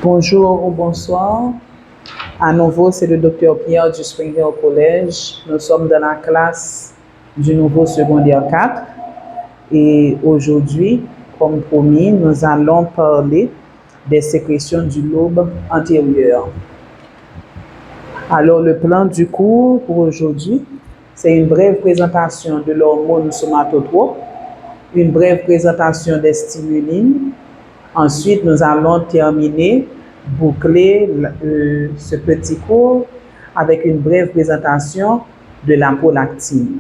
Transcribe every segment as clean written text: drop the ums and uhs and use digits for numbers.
Bonjour ou bonsoir. À nouveau, c'est le docteur Pierre du Spring Hill College. Nous sommes dans la classe du nouveau secondaire 4. Et aujourd'hui, comme promis, nous allons parler des sécrétions du lobe antérieur. Alors, le plan du cours pour aujourd'hui, c'est une brève présentation de l'hormone somatotrope, une brève présentation des stimulines. Ensuite, nous allons terminer, boucler ce petit cours avec une brève présentation de la prolactine.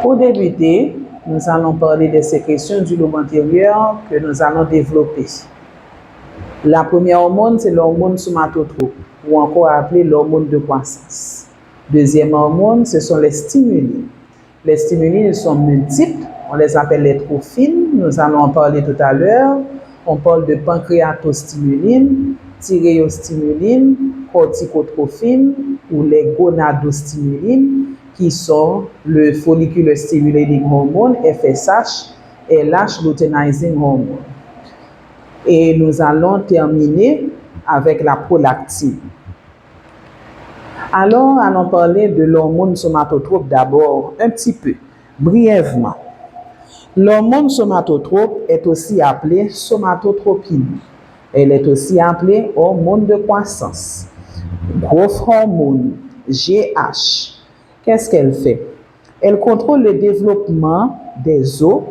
Pour débuter, nous allons parler des sécrétions du lobe antérieur que nous allons développer. La première hormone, c'est l'hormone somatotrope, ou encore appelée l'hormone de croissance. Deuxième hormone, ce sont les stimulines. Les stimulines sont multiples, on les appelle les trophines, nous allons en parler tout à l'heure. On parle de pancréatostimuline, thyréostimuline, corticotrophine ou les gonadostimulines qui sont le follicular stimulating hormone, FSH, et LH luteinizing hormone. Et nous allons terminer avec la prolactine. Alors, allons parler de l'hormone somatotrope d'abord, un petit peu, brièvement. L'hormone somatotrope est aussi appelée somatotropine. Elle est aussi appelée hormone de croissance, growth hormone, GH. Qu'est-ce qu'elle fait? Elle contrôle le développement des os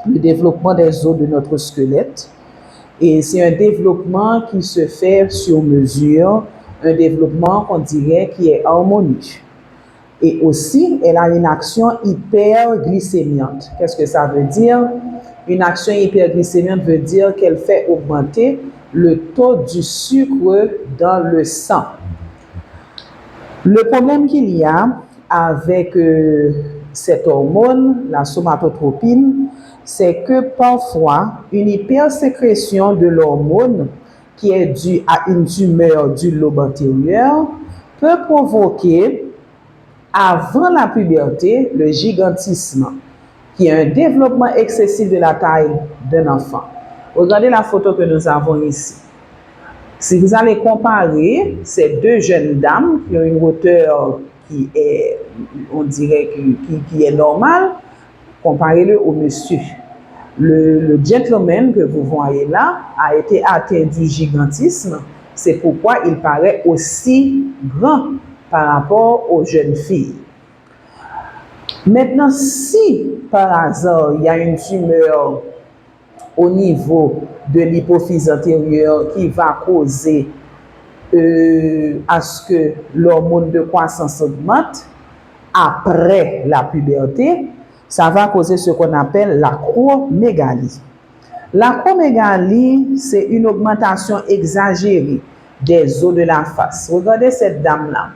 de notre squelette. Et c'est un développement qui se fait sur mesure, un développement qu'on dirait qui est harmonieux. Et aussi, elle a une action hyperglycémiante. Qu'est-ce que ça veut dire? Une action hyperglycémiante veut dire qu'elle fait augmenter le taux du sucre dans le sang. Le problème qu'il y a avec cette hormone, la somatotropine, c'est que parfois, une hypersécrétion de l'hormone qui est due à une tumeur du lobe antérieur peut provoquer, avant la puberté, le gigantisme, qui est un développement excessif de la taille d'un enfant. Regardez la photo que nous avons ici. Si vous allez comparer ces deux jeunes dames qui ont une hauteur qui est, on dirait, qui est normale, comparez-le au monsieur. Le gentleman que vous voyez là a été atteint du gigantisme. C'est pourquoi il paraît aussi grand par rapport aux jeunes filles. Maintenant, si par hasard il y a une tumeur au niveau de l'hypophyse antérieure qui va causer à ce que l'hormone de croissance augmente après la puberté, ça va causer ce qu'on appelle l'acromégalie. L'acromégalie, c'est une augmentation exagérée des os de la face. Regardez cette dame-là.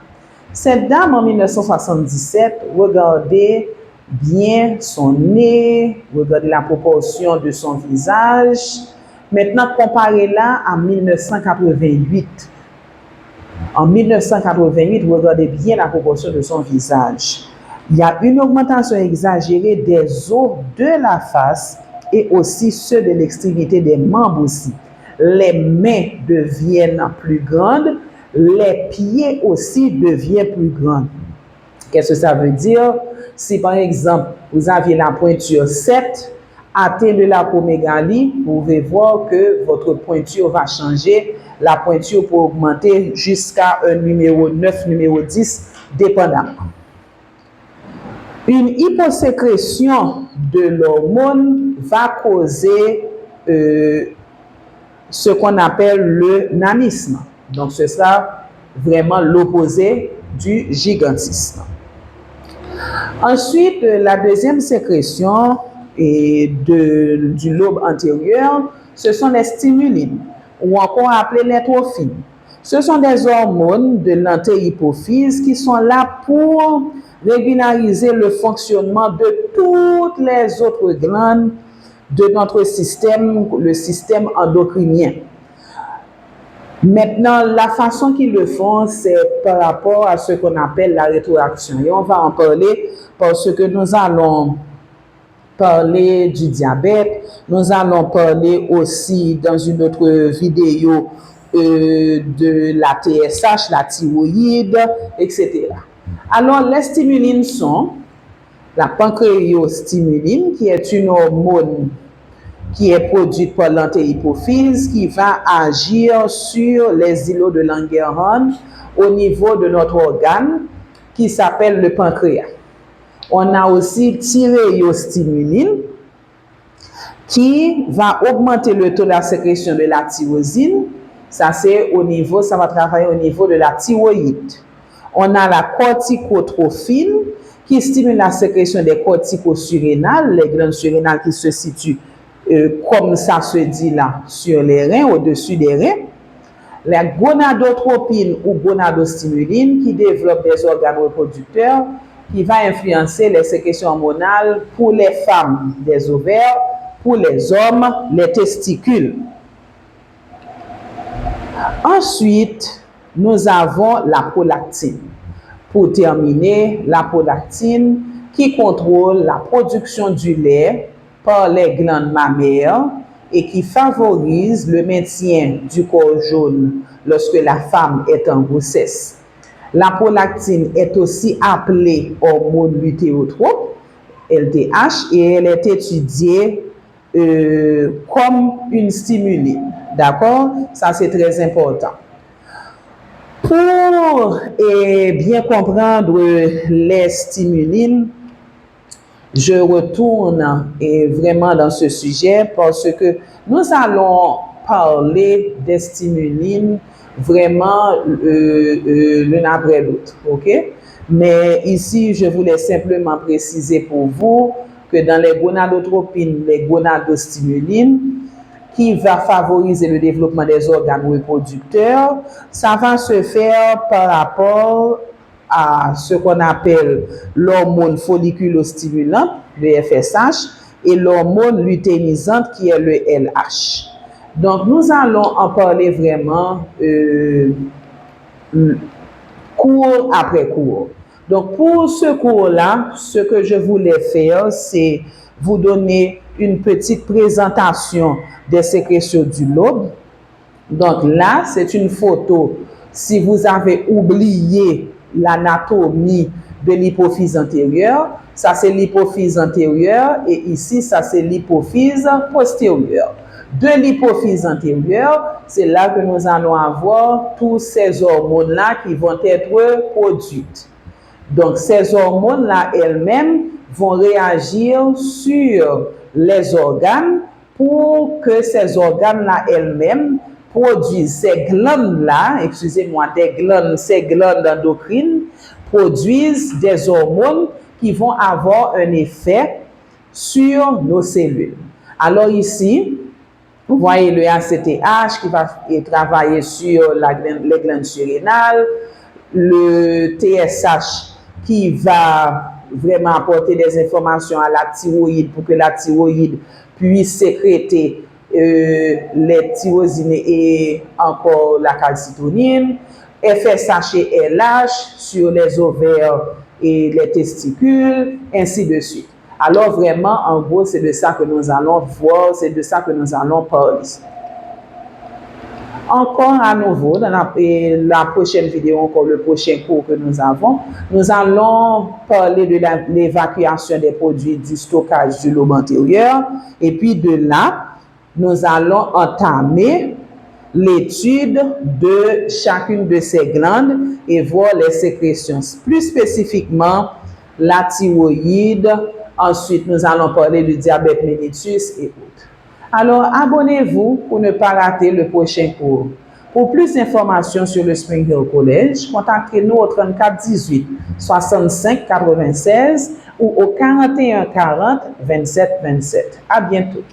Cette dame, en 1977, regardez bien son nez, regardez la proportion de son visage. Maintenant, comparez-la à 1988. En 1988, regardez bien la proportion de son visage. Il y a une augmentation exagérée des os de la face et aussi ceux de l'extrémité des membres aussi. Les mains deviennent plus grandes, les pieds aussi deviennent plus grands. Qu'est-ce que ça veut dire? Si par exemple, vous aviez la pointure 7, atteint de l'acromégalie, vous pouvez voir que votre pointure va changer. La pointure peut augmenter jusqu'à un numéro 9, numéro 10, dépendamment. Une hyposécrétion de l'hormone va causer ce qu'on appelle le nanisme. Donc, ce sera vraiment l'opposé du gigantisme. Ensuite, la deuxième sécrétion du lobe antérieur, ce sont les stimulines, ou encore appelées les trophines. Ce sont des hormones de l'antéhypophyse qui sont là pour régulariser le fonctionnement de toutes les autres glandes de notre système, le système endocrinien. Maintenant, la façon qu'ils le font, c'est par rapport à ce qu'on appelle la rétroaction. Et on va en parler parce que nous allons parler du diabète. Nous allons parler aussi dans une autre vidéo de la TSH, la thyroïde, etc. Alors, les stimulines sont la pancréostimuline, qui est une hormone qui est produite par l'antéhypophyse, qui va agir sur les îlots de Langerhans au niveau de notre organe qui s'appelle le pancréas. On a aussi thyréostimuline qui va augmenter le taux de la sécrétion de la tyrosine. Ça va travailler au niveau de la thyroïde. On a la corticotrophine qui stimule la sécrétion des corticosurrénales, les glandes surrénales qui se situent comme ça se dit là, sur les reins, au-dessus des reins. La gonadotropine ou gonadostimuline qui développe des organes reproducteurs, qui va influencer les sécrétions hormonales pour les femmes, des ovaires, pour les hommes, les testicules. Ensuite, nous avons la prolactine. Pour terminer, la prolactine qui contrôle la production du lait par les glandes mammaires et qui favorise le maintien du corps jaune lorsque la femme est en grossesse. La prolactine est aussi appelée hormone lutéotrope, LDH, et elle est étudiée comme une stimuline. D'accord? Ça, c'est très important. Pour bien comprendre les stimulines, je retourne vraiment dans ce sujet parce que nous allons parler des stimulines vraiment l'une après l'autre, ok? Mais ici, je voulais simplement préciser pour vous que dans les gonadotropines, les gonadostimulines, qui va favoriser le développement des organes reproducteurs, ça va se faire par rapport à ce qu'on appelle l'hormone folliculostimulante, le FSH, et l'hormone lutéinisante qui est le LH. Donc, nous allons en parler vraiment cours après cours. Donc, pour ce cours-là, ce que je voulais faire, c'est vous donner une petite présentation des sécrétions du lobe. Donc là, c'est une photo. Si vous avez oublié l'anatomie de l'hypophyse antérieure, ça c'est l'hypophyse antérieure et ici, ça c'est l'hypophyse postérieure. De l'hypophyse antérieure, c'est là que nous allons avoir tous ces hormones-là qui vont être produites. Donc, ces hormones-là elles-mêmes vont réagir sur les organes pour que ces organes-là elles-mêmes produisent ces glandes-là, ces glandes endocrines produisent des hormones qui vont avoir un effet sur nos cellules. Alors ici, vous voyez le ACTH qui va travailler sur les glandes surrénales, le TSH qui va vraiment apporter des informations à la thyroïde pour que la thyroïde puisse sécréter les tyrosines et encore la calcitonine, FSH et LH sur les ovaires et les testicules, ainsi de suite. Alors vraiment, en gros, c'est de ça que nous allons voir, c'est de ça que nous allons parler. Encore à nouveau, dans la prochaine vidéo, encore le prochain cours que nous avons, nous allons parler de l'évacuation des produits du stockage du lobe antérieur. Et puis de là, nous allons entamer l'étude de chacune de ces glandes et voir les sécrétions. Plus spécifiquement, la thyroïde. Ensuite, nous allons parler du diabète mellitus et autres. Alors, abonnez-vous pour ne pas rater le prochain cours. Pour plus d'informations sur le Spring Hill College, contactez-nous au 34 18 65 96 ou au 41 40 27 27. À bientôt.